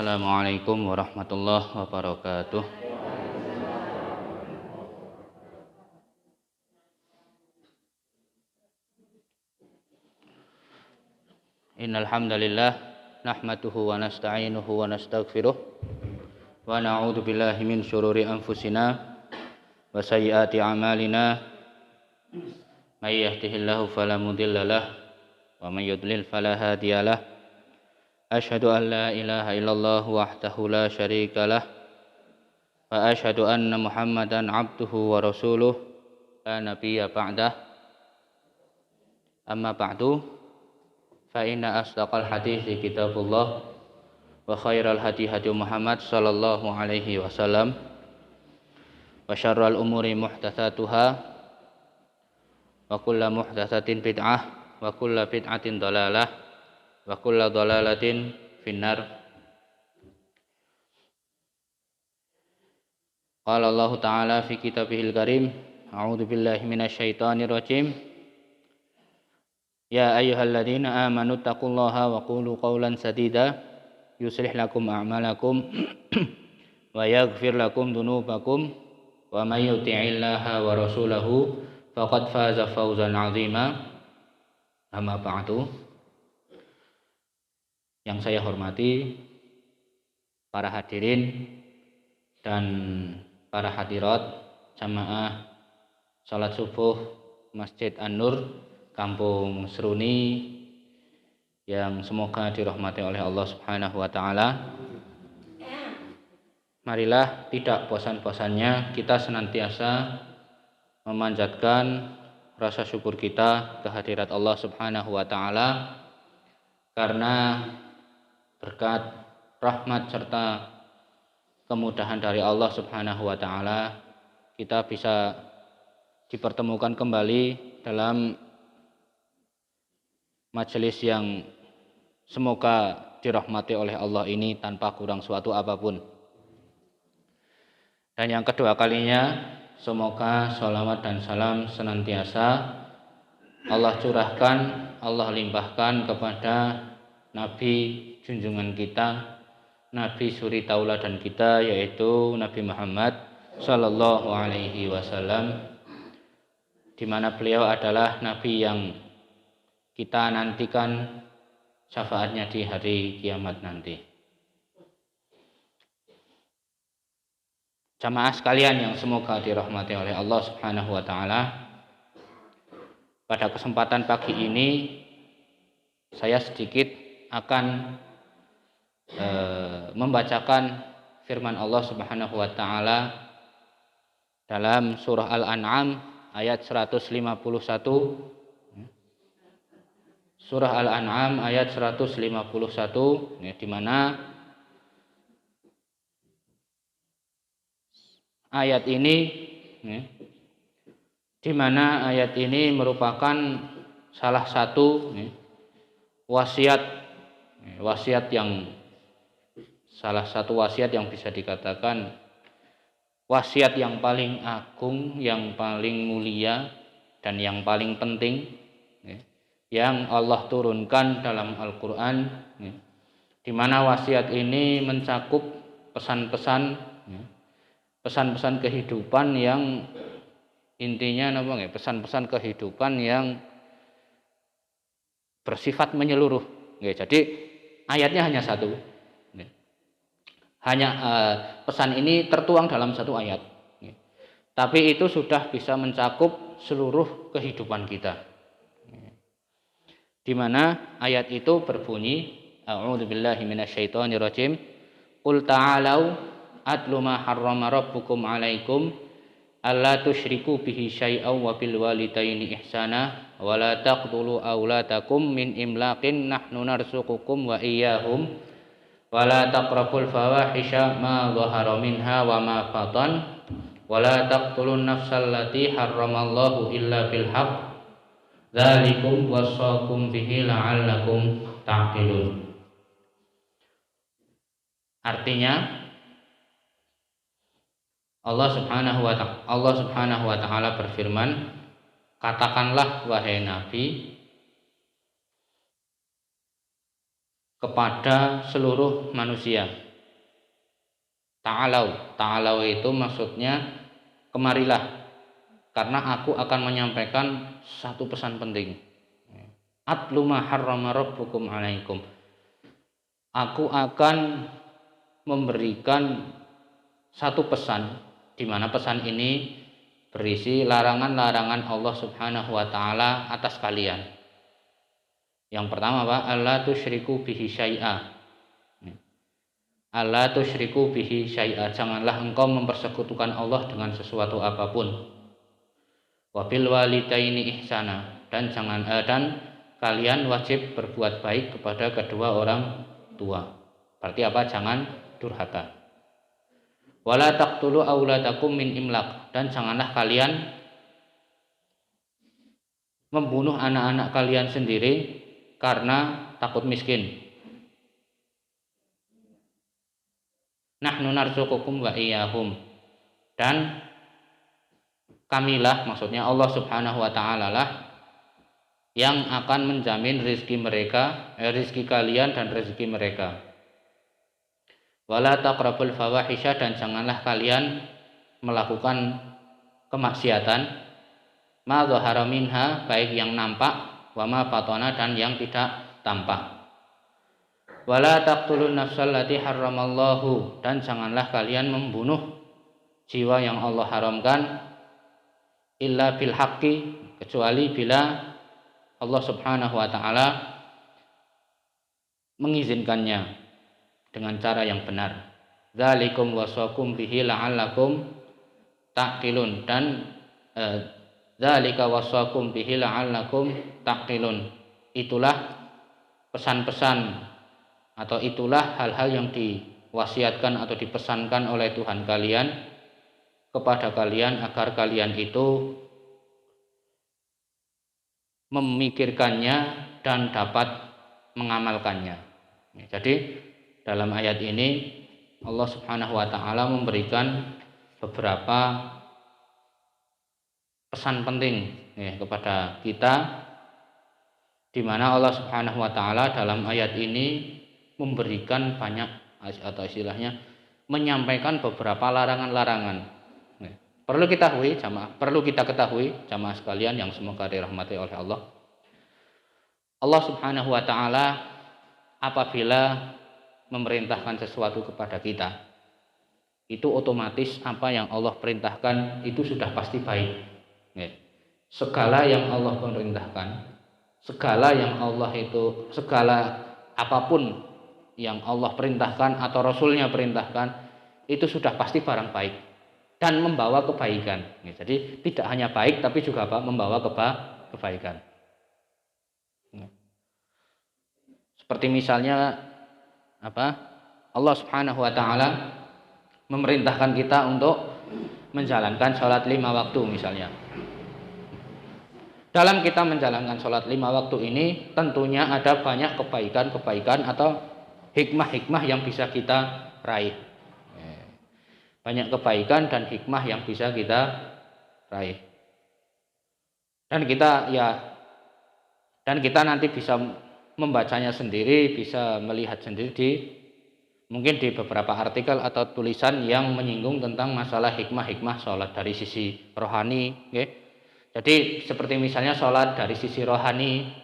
Assalamualaikum warahmatullahi wabarakatuh. Innal hamdalillah nahmaduhu wa nasta'inuhu wa nastaghfiruh wa na'udzu billahi min syururi anfusina wa sayyiati a'malina may yahdihillahu fala mudhillalah wa may yudlil fala hadiyalah. Asyhadu an la ilaha illallah wahdahu la syarikalah wa asyhadu anna Muhammadan abduhu wa rasuluh la nabiyya ba'dah. Amma ba'du, fa inna asdaqal hadithi kitabullah wa khairal hadi hadi Muhammad sallallahu alaihi wasallam wa syarrul umuri muhdatsatuha wa kullu muhdatsatin bid'ah wa kullu bid'atin dhalalah wa kullu dhalalatin finnar. Qala Allah Ta'ala fi kitabihil karim, a'udzu billahi minasyaitonir rajim. Ya ayyuhalladzina amanu taqullaha wa qulu qawlan sadida yuslih lakum a'malakum wa yaghfir lakum dhunubakum wa may yuti'illaha wa rasulahu faqad faza fawzan 'azima. Amma ba'du. Yang saya hormati para hadirin dan para hadirat jamaah salat subuh Masjid An-Nur Kampung Seruni yang semoga dirahmati oleh Allah Subhanahu wa taala. Marilah tidak bosan-bosannya kita senantiasa memanjatkan rasa syukur kita kehadirat Allah Subhanahu wa taala, karena berkat rahmat serta kemudahan dari Allah Subhanahu wa taala kita bisa dipertemukan kembali dalam majelis yang semoga dirahmati oleh Allah ini tanpa kurang suatu apapun. Dan yang kedua kalinya, semoga sholawat dan salam senantiasa Allah curahkan, Allah limpahkan kepada Nabi junjungan kita, Nabi suri tauladan kita, yaitu Nabi Muhammad sallallahu alaihi wasallam, di mana beliau adalah Nabi yang kita nantikan syafaatnya di hari kiamat nanti. Jamaah sekalian yang semoga dirahmati oleh Allah Subhanahu wa taala, pada kesempatan pagi ini saya sedikit akan membacakan firman Allah Subhanahu wa taala dalam surah Al-An'am ayat 151. Surah Al-An'am ayat 151, di mana ayat ini merupakan salah satu wasiat yang bisa dikatakan wasiat yang paling agung, yang paling mulia dan yang paling penting yang Allah turunkan dalam Al-Qur'an, di mana wasiat ini mencakup pesan-pesan kehidupan yang intinya pesan-pesan kehidupan yang bersifat menyeluruh. Jadi ayatnya hanya satu. Pesan ini tertuang dalam satu ayat. Tapi itu sudah bisa mencakup seluruh kehidupan kita. Di mana ayat itu berbunyi, a'udzu billahi minasyaitonir rajim. Qul ta'alau atlu ma harrama rabbukum 'alaikum alla tusyriku bihi syai'aw wa bil walidaini ihsana wa la taqtulu auladakum min imlaqin nahnu narzuqukum wa iyyahum wa la taqrabul fawahisha ma dhahara minha wa ma batan wa la taqtulun nafsal lati harramallahu illa bil haqq dzalikum wasaqum bihi la'allakum ta'qilun. Artinya Allah Subhanahu wa taala berfirman, katakanlah wahai Nabi kepada seluruh manusia, Ta'alau itu maksudnya kemarilah, karena aku akan menyampaikan satu pesan penting. Atlu ma harrama rabbukum alaikum. Aku akan memberikan satu pesan, di mana pesan ini berisi larangan-larangan Allah Subhanahu wa taala atas kalian. Yang pertama, Pak, alla tusyriku bihi syai'a. Alla tusyriku bihi syai'a, janganlah engkau mempersekutukan Allah dengan sesuatu apapun. Wa bil walidaini ihsana, dan kalian wajib berbuat baik kepada kedua orang tua. Berarti apa? Jangan durhaka. Wala taqtulu auladakum min imlaq, dan janganlah kalian membunuh anak-anak kalian sendiri karena takut miskin. Nahnu narzuqukum wa iyyahum, dan kamilah, maksudnya Allah Subhanahu wa taala lah yang akan menjamin rezeki mereka, rezeki kalian dan rezeki mereka. Wala taqrabul fawahisha, dan janganlah kalian melakukan kemaksiatan, ma dhahara minha, baik yang nampak, wa ma batana, dan yang tidak tampak. Wala taqtulun nafsal lati harramallahu, dan janganlah kalian membunuh jiwa yang Allah haramkan, illa bil haqqi, kecuali bila Allah Subhanahu wa taala mengizinkannya dengan cara yang benar. Dzalikum wasaqum bihi la'allakum taqilun, dan dzalika wasaqum bihi la'allakum taqilun, itulah pesan-pesan atau itulah hal-hal yang diwasiatkan atau dipesankan oleh Tuhan kalian kepada kalian agar kalian itu memikirkannya dan dapat mengamalkannya. Jadi dalam ayat ini Allah Subhanahu wa taala memberikan beberapa pesan penting kepada kita, di mana Allah Subhanahu wa taala dalam ayat ini memberikan banyak, atau istilahnya menyampaikan beberapa larangan-larangan. Perlu kita ketahui jamaah sekalian yang semoga dirahmati oleh Allah. Allah Subhanahu wa taala apabila memerintahkan sesuatu kepada kita, itu otomatis apa yang Allah perintahkan itu sudah pasti baik. Segala yang Allah perintahkan, segala apapun yang Allah perintahkan atau Rasulnya perintahkan, itu sudah pasti barang baik dan membawa kebaikan. Jadi tidak hanya baik tapi juga membawa kebaikan. Seperti misalnya Allah Subhanahu wa taala memerintahkan kita untuk menjalankan sholat 5 waktu misalnya. Dalam kita menjalankan sholat 5 waktu ini tentunya ada banyak kebaikan atau hikmah-hikmah yang bisa kita raih. Banyak kebaikan dan hikmah yang bisa kita raih. Dan kita nanti bisa membacanya sendiri, bisa melihat sendiri mungkin di beberapa artikel atau tulisan yang menyinggung tentang masalah hikmah-hikmah sholat dari sisi rohani. Jadi seperti misalnya sholat dari sisi rohani,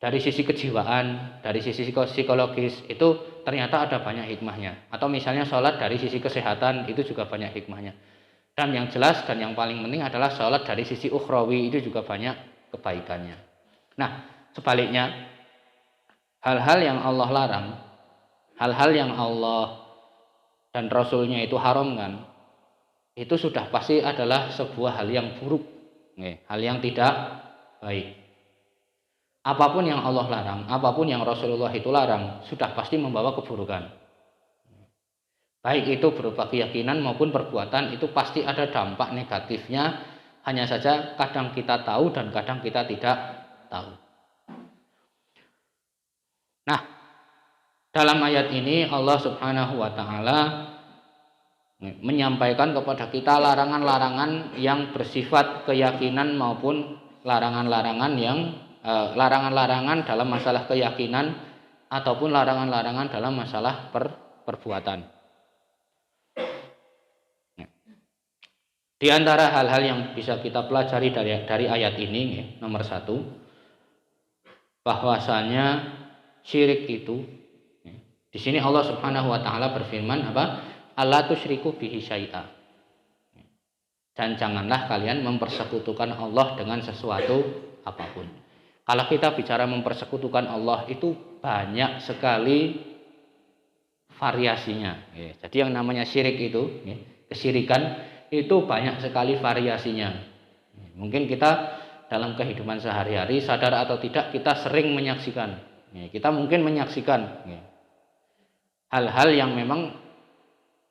dari sisi kejiwaan, dari sisi psikologis, itu ternyata ada banyak hikmahnya. Atau misalnya sholat dari sisi kesehatan, itu juga banyak hikmahnya. Dan yang jelas dan yang paling penting adalah sholat dari sisi ukhrawi, itu juga banyak kebaikannya. Nah, sebaliknya, hal-hal yang Allah larang, hal-hal yang Allah dan Rasulnya itu haramkan, itu sudah pasti adalah sebuah hal yang buruk, hal yang tidak baik. Apapun yang Allah larang, apapun yang Rasulullah itu larang, sudah pasti membawa keburukan. Baik itu berupa keyakinan maupun perbuatan, itu pasti ada dampak negatifnya. Hanya saja kadang kita tahu dan kadang kita tidak tahu. Nah, dalam ayat ini Allah Subhanahu wa taala menyampaikan kepada kita larangan-larangan yang bersifat keyakinan maupun larangan-larangan dalam masalah keyakinan ataupun larangan-larangan dalam masalah perbuatan. Di antara hal-hal yang bisa kita pelajari dari ayat ini, nomor satu, bahwasanya syirik itu, di sini Allah Subhanahu wa taala berfirman apa? Allah tusyriku bihi syai'a. Dan janganlah kalian mempersekutukan Allah dengan sesuatu apapun. Kalau kita bicara mempersekutukan Allah itu banyak sekali variasinya. Jadi yang namanya syirik itu, kesyirikan itu banyak sekali variasinya. Mungkin kita dalam kehidupan sehari-hari sadar atau tidak kita sering menyaksikan. Kita mungkin menyaksikan hal-hal yang memang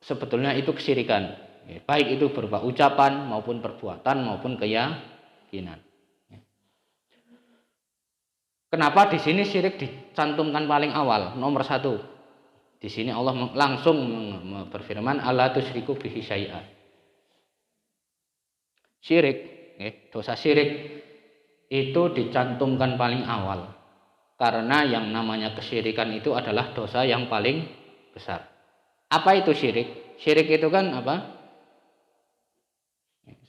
sebetulnya itu kesyirikan. Baik itu berupa ucapan maupun perbuatan maupun keyakinan. Kenapa di sini syirik dicantumkan paling awal, nomor satu? Di sini Allah langsung berfirman, "Alla tusyriku bihi syai'a." Syirik, dosa syirik itu dicantumkan paling awal karena yang namanya kesyirikan itu adalah dosa yang paling besar. Apa itu syirik? Syirik itu kan apa?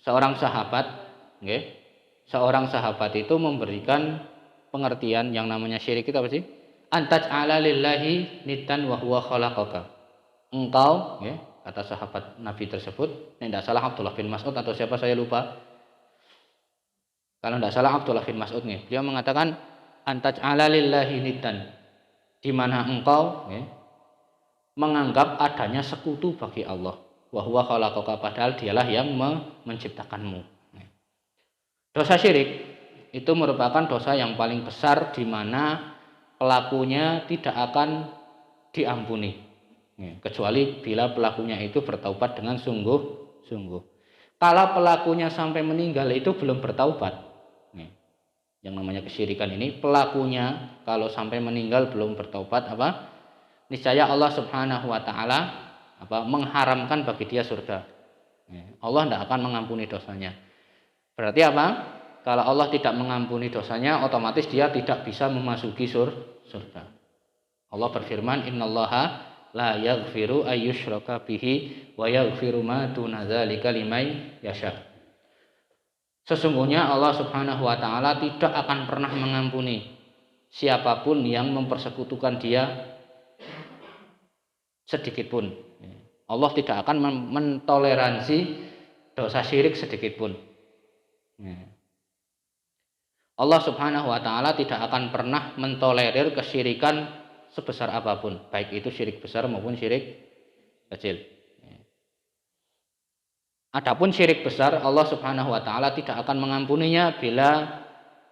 Seorang sahabat itu memberikan pengertian yang namanya syirik itu apa sih? Antaj'ala lillahi niddan wa huwa khalaqaka. Engkau, kata sahabat Nabi tersebut, tidak salah Abdullah bin Mas'ud atau siapa saya lupa. Kalau tidak salah Abdullah bin Mas'ud dia mengatakan antaj'ala lillahi niddan, di mana engkau menganggap adanya sekutu bagi Allah. Wa huwa khalaqaka, padahal dialah yang menciptakanmu. Dosa syirik itu merupakan dosa yang paling besar di mana pelakunya tidak akan diampuni kecuali bila pelakunya itu bertaubat dengan sungguh-sungguh. Kalau pelakunya sampai meninggal itu belum bertaubat, yang namanya kesyirikan ini, pelakunya kalau sampai meninggal belum bertaubat niscaya Allah Subhanahu wa taala mengharamkan bagi dia surga. Allah tidak akan mengampuni dosanya. Berarti apa? Kalau Allah tidak mengampuni dosanya, otomatis dia tidak bisa memasuki surga. Allah berfirman, "Innallaha la yaghfiru ayyushraka bihi wa yaghfiru ma duna dzalika liman yasha." Sesungguhnya Allah Subhanahu wa taala tidak akan pernah mengampuni siapapun yang mempersekutukan dia sedikit pun. Allah tidak akan mentoleransi dosa syirik sedikit pun. Allah Subhanahu wa taala tidak akan pernah mentolerir kesyirikan sebesar apapun, baik itu syirik besar maupun syirik kecil. Adapun syirik besar, Allah Subhanahu wa taala tidak akan mengampuninya bila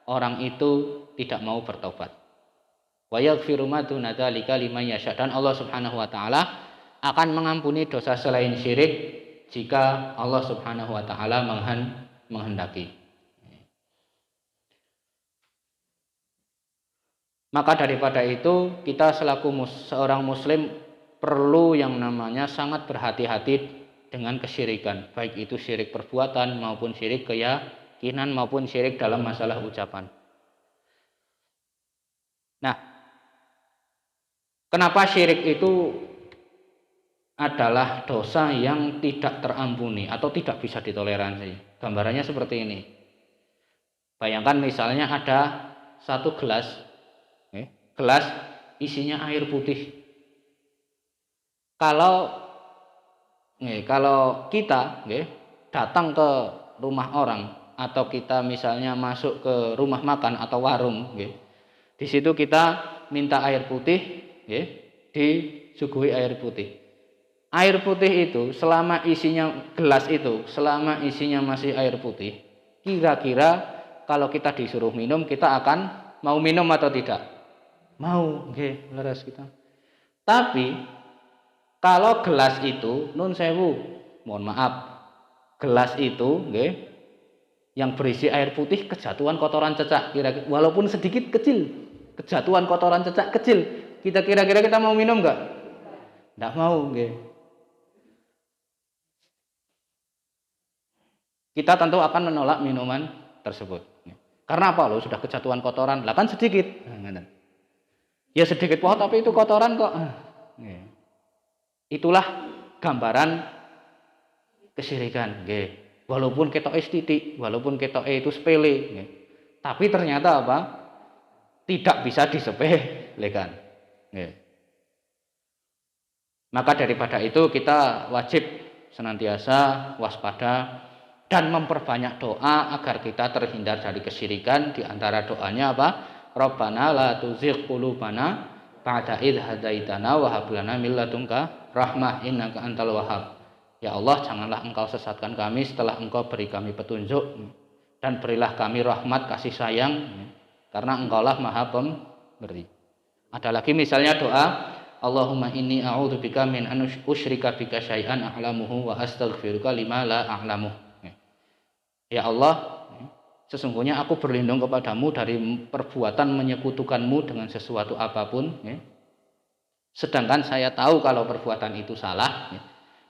orang itu tidak mau bertobat. Wa yaghfiru ma duna dzalika liman yasha, dan Allah Subhanahu wa taala akan mengampuni dosa selain syirik jika Allah Subhanahu wa taala menghendaki. Maka daripada itu kita selaku seorang muslim perlu yang namanya sangat berhati-hati dengan kesyirikan, baik itu syirik perbuatan maupun syirik keyakinan maupun syirik dalam masalah ucapan. Nah, kenapa syirik itu adalah dosa yang tidak terampuni atau tidak bisa ditoleransi? Gambarannya seperti ini. Bayangkan misalnya ada satu gelas isinya air putih. Kalau kita datang ke rumah orang atau kita misalnya masuk ke rumah makan atau warung, di situ kita minta air putih, disuguhi air putih. Air putih itu selama isinya gelas itu, selama isinya masih air putih, kira-kira kalau kita disuruh minum kita akan mau minum atau tidak? Mau, leres kita. Tapi kalau gelas itu, nun sewu, mohon maaf, gelas itu, yang berisi air putih kejatuhan kotoran cecak, kira-kira walaupun sedikit kecil, kejatuhan kotoran cecak kecil, kira-kira kita mau minum nggak? Nggak mau, Kita tentu akan menolak minuman tersebut. Karena apa? Sudah kejatuhan kotoran, lah kan sedikit. Ya sedikit pohon tapi itu kotoran kok. Itulah gambaran kesyirikan. Walaupun ketoke titik, walaupun ketoke itu sepele, nggih. Tapi ternyata apa? Tidak bisa disepelekan. Nggih. Maka daripada itu kita wajib senantiasa waspada dan memperbanyak doa agar kita terhindar dari kesyirikan. Di antara doanya apa? Rabbana la tuzigh qulubana ba'da idh hadaitana wa hab lana min ladunka rahmah innaka antal wahhab. Ya Allah, janganlah Engkau sesatkan kami setelah Engkau beri kami petunjuk, dan berilah kami rahmat kasih sayang, karena Engkaulah Maha Pemberi. Ada lagi misalnya doa Allahumma inni a'udzubika min an usyrika bika syai'an a'lamuhu wa astaghfiruka lima la a'lamu. Ya Allah, sesungguhnya aku berlindung kepadamu dari perbuatan menyekutukanmu dengan sesuatu apapun, sedangkan saya tahu kalau perbuatan itu salah,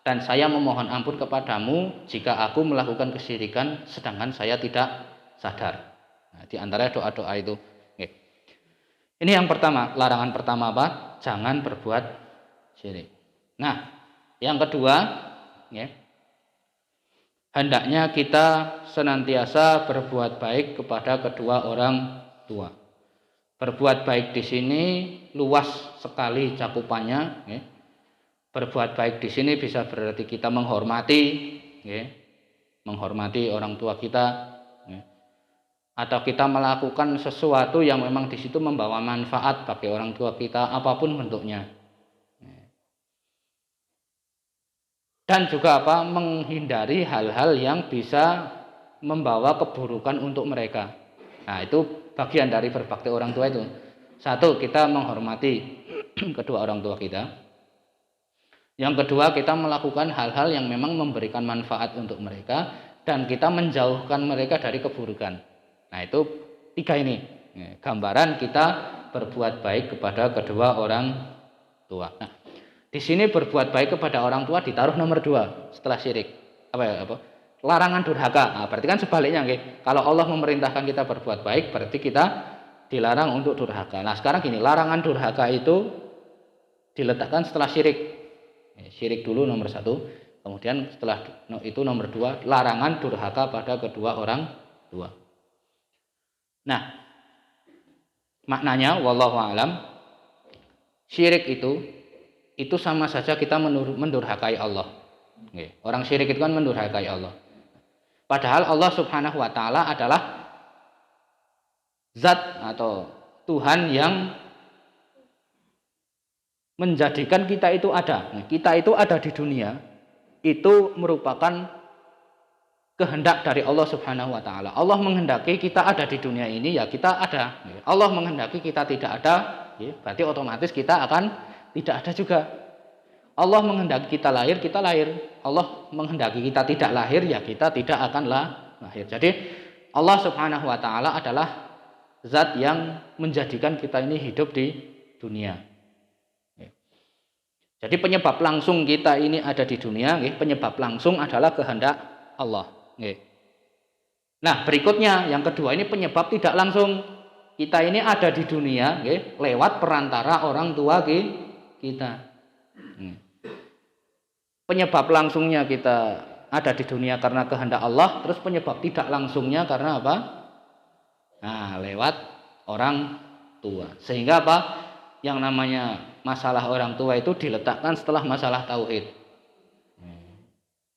dan saya memohon ampun kepadamu jika aku melakukan kesyirikan sedangkan saya tidak sadar. Nah, di antara doa-doa itu. Ini yang pertama, larangan pertama apa? Jangan berbuat syirik. Nah, yang kedua, hendaknya kita senantiasa berbuat baik kepada kedua orang tua. Berbuat baik di sini luas sekali cakupannya. Berbuat baik di sini bisa berarti kita menghormati, menghormati orang tua kita, atau kita melakukan sesuatu yang memang di situ membawa manfaat bagi orang tua kita, apapun bentuknya. Dan juga apa? Menghindari hal-hal yang bisa membawa keburukan untuk mereka. Nah, itu bagian dari berbakti orang tua itu. Satu, kita menghormati kedua orang tua kita. Yang kedua, kita melakukan hal-hal yang memang memberikan manfaat untuk mereka dan kita menjauhkan mereka dari keburukan. Nah, itu tiga ini gambaran kita berbuat baik kepada kedua orang tua. Nah, di sini berbuat baik kepada orang tua ditaruh nomor 2 setelah syirik. Larangan durhaka. Nah, berarti kan sebaliknya, kalau Allah memerintahkan kita berbuat baik, berarti kita dilarang untuk durhaka. Nah, sekarang gini, larangan durhaka itu diletakkan setelah syirik. Syirik dulu nomor 1, kemudian setelah itu nomor 2, larangan durhaka pada kedua orang tua. Nah, maknanya wallahu alam, syirik itu sama saja kita mendurhakai Allah. Orang syirik itu kan mendurhakai Allah. Padahal Allah Subhanahu wa taala adalah zat atau Tuhan yang menjadikan kita itu ada. Kita itu ada di dunia, itu merupakan kehendak dari Allah Subhanahu wa taala. Allah menghendaki kita ada di dunia ini, ya kita ada. Allah menghendaki kita tidak ada, berarti otomatis kita akan tidak ada juga. Allah menghendaki kita lahir, kita lahir. Allah menghendaki kita tidak lahir, ya kita tidak akan lahir. Jadi Allah Subhanahu wa taala adalah zat yang menjadikan kita ini hidup di dunia. Jadi penyebab langsung kita ini ada di dunia, penyebab langsung adalah kehendak Allah. Nah, berikutnya yang kedua ini penyebab tidak langsung. Kita ini ada di dunia lewat perantara orang tua kita. Penyebab langsungnya kita ada di dunia karena kehendak Allah, terus penyebab tidak langsungnya karena apa? Nah, lewat orang tua. Sehingga apa? Yang namanya masalah orang tua itu diletakkan setelah masalah tauhid.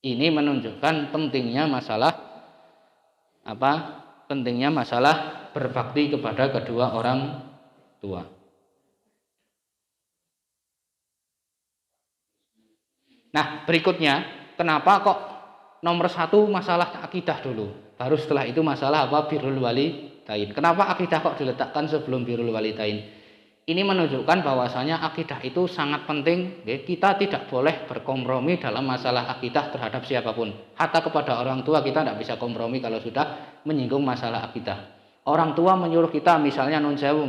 Ini menunjukkan pentingnya masalah apa? Pentingnya masalah berbakti kepada kedua orang tua. Nah, berikutnya, kenapa kok nomor 1 masalah akidah dulu, baru setelah itu masalah apa? Birrul walidain. Kenapa akidah kok diletakkan sebelum birrul walidain? Ini menunjukkan bahwasanya akidah itu sangat penting. Kita tidak boleh berkompromi dalam masalah akidah terhadap siapapun. Hatta kepada orang tua kita tidak bisa kompromi kalau sudah menyinggung masalah akidah. Orang tua menyuruh kita misalnya nun sewu,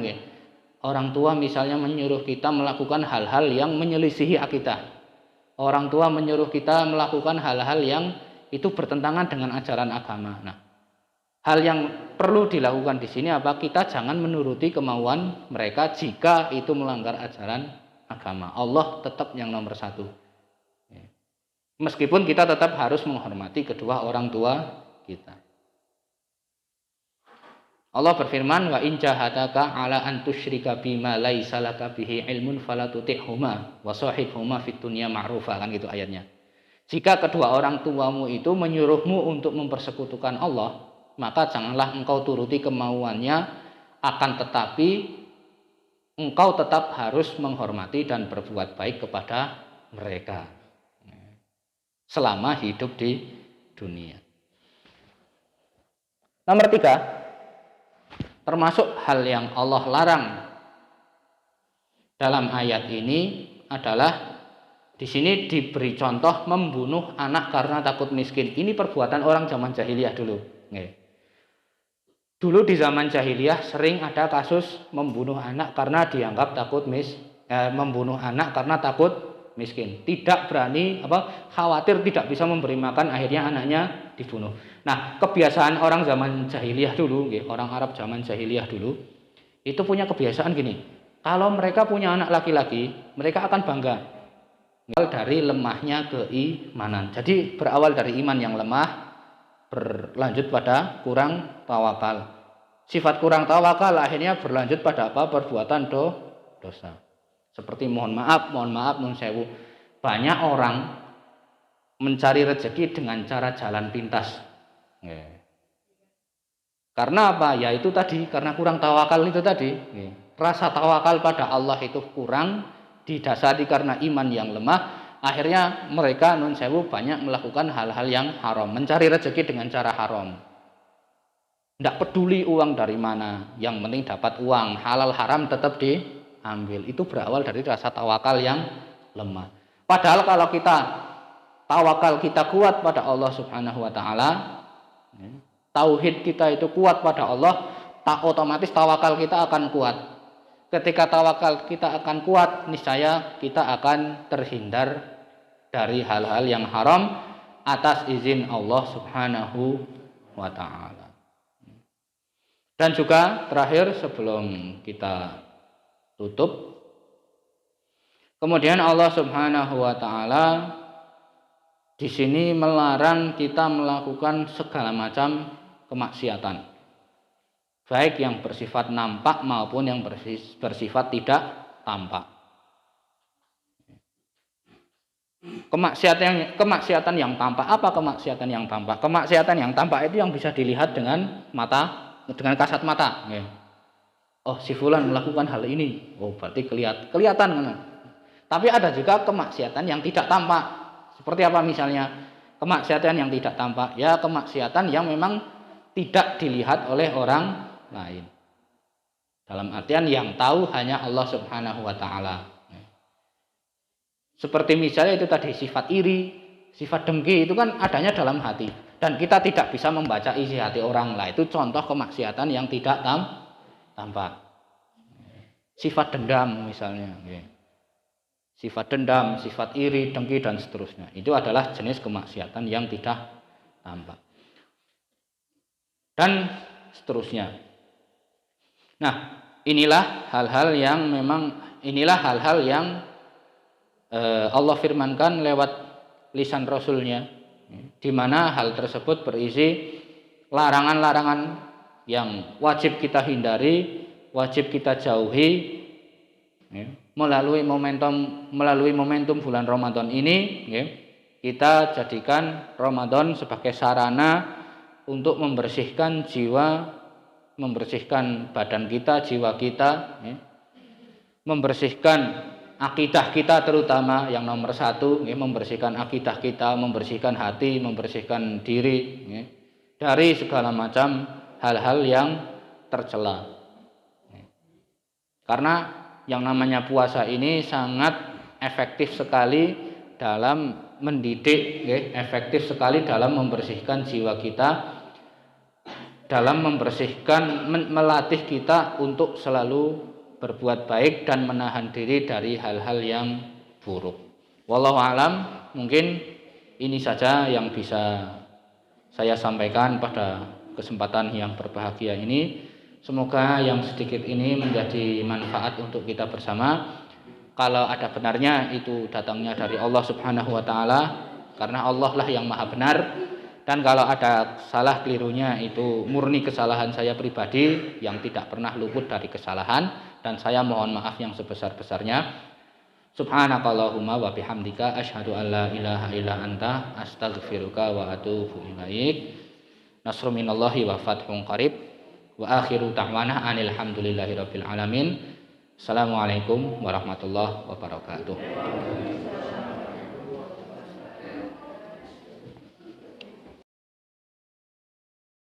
orang tua misalnya menyuruh kita melakukan hal-hal yang menyelisihi akidah. Orang tua menyuruh kita melakukan hal-hal yang itu bertentangan dengan ajaran agama. Nah, hal yang perlu dilakukan di sini apa? Kita jangan menuruti kemauan mereka jika itu melanggar ajaran agama. Allah tetap yang nomor 1. Meskipun kita tetap harus menghormati kedua orang tua kita. Allah berfirman, wa in jahadaka ala an tusyrika bima laisa laka bihi ilmun fala tuti'huma wa shahibhuma fid dunya ma'rufa, kan gitu ayatnya. Jika kedua orang tuamu itu menyuruhmu untuk mempersekutukan Allah, maka janganlah engkau turuti kemauannya, akan tetapi engkau tetap harus menghormati dan berbuat baik kepada mereka selama hidup di dunia. Nomor 3, termasuk hal yang Allah larang dalam ayat ini adalah di sini diberi contoh membunuh anak karena takut miskin. Ini perbuatan orang zaman jahiliyah dulu. Dulu di zaman jahiliyah sering ada kasus membunuh anak karena dianggap membunuh anak karena takut miskin. Tidak berani khawatir tidak bisa memberi makan, akhirnya anaknya dibunuh. Nah, kebiasaan orang zaman jahiliyah dulu, orang Arab zaman jahiliyah dulu, itu punya kebiasaan gini. Kalau mereka punya anak laki-laki, mereka akan bangga dari lemahnya keimanan. Jadi berawal dari iman yang lemah, berlanjut pada kurang tawakal. Sifat kurang tawakal akhirnya berlanjut pada perbuatan dosa. Seperti mohon maaf nun sewu. Banyak orang mencari rezeki dengan cara jalan pintas. Karena apa? Ya itu tadi, karena kurang tawakal itu tadi. Rasa tawakal pada Allah itu kurang, didasari karena iman yang lemah. Akhirnya mereka nun sewu banyak melakukan hal-hal yang haram, mencari rezeki dengan cara haram. Tidak peduli uang dari mana, yang penting dapat uang, halal haram tetap diambil. Itu berawal dari rasa tawakal yang lemah. Padahal kalau tawakal kita kuat pada Allah Subhanahu wa taala, tauhid kita itu kuat pada Allah, otomatis tawakal kita akan kuat. Ketika tawakal kita akan kuat, niscaya kita akan terhindar dari hal-hal yang haram atas izin Allah Subhanahu wa taala. Dan juga terakhir sebelum kita tutup, kemudian Allah Subhanahu wa taala di sini melarang kita melakukan segala macam kemaksiatan, baik yang bersifat nampak maupun yang bersifat tidak tampak. Kemaksiatan yang tampak, apa kemaksiatan yang tampak? Kemaksiatan yang tampak itu yang bisa dilihat dengan mata, dengan kasat mata. Oh, si fulan melakukan hal ini. Oh, berarti kelihatan. Tapi ada juga kemaksiatan yang tidak tampak. Seperti apa misalnya? Kemaksiatan yang tidak tampak, ya kemaksiatan yang memang tidak dilihat oleh orang lain. Dalam artian yang tahu hanya Allah Subhanahu wa taala. Seperti misalnya itu tadi sifat iri, sifat dengki itu kan adanya dalam hati. Dan kita tidak bisa membaca isi hati orang lain. Itu contoh kemaksiatan yang tidak tampak. Sifat dendam misalnya. Sifat dendam, sifat iri, dengki, dan seterusnya. Itu adalah jenis kemaksiatan yang tidak tampak. Dan seterusnya. Nah, inilah hal-hal yang Allah firmankan lewat lisan Rasulnya, di mana hal tersebut berisi larangan-larangan yang wajib kita hindari, wajib kita jauhi, melalui momentum bulan Ramadan ini. Kita jadikan Ramadan sebagai sarana untuk membersihkan jiwa, membersihkan badan kita, jiwa kita, membersihkan akidah kita, terutama yang nomor satu, membersihkan akidah kita, membersihkan hati, membersihkan diri dari segala macam hal-hal yang tercela. Karena yang namanya puasa ini sangat efektif sekali dalam mendidik, efektif sekali dalam membersihkan jiwa kita, dalam melatih kita untuk selalu berbuat baik dan menahan diri dari hal-hal yang buruk. Wallahu alam, mungkin ini saja yang bisa saya sampaikan pada kesempatan yang berbahagia ini. Semoga yang sedikit ini menjadi manfaat untuk kita bersama. Kalau ada benarnya itu datangnya dari Allah Subhanahu wa taala. karena Allah lah yang maha benar. Dan kalau ada salah kelirunya itu murni kesalahan saya pribadi yang tidak pernah luput dari kesalahan, dan saya mohon maaf yang sebesar-besarnya. Subhanakallahumma wa bihamdika asyhadu an la ilaha illa anta astaghfiruka wa atubu ilaik. Nasrun minallahi wa fathun qarib. Wa akhiru da'wana anil hamdulillahi rabbil alamin. Assalamualaikum warahmatullahi wabarakatuh.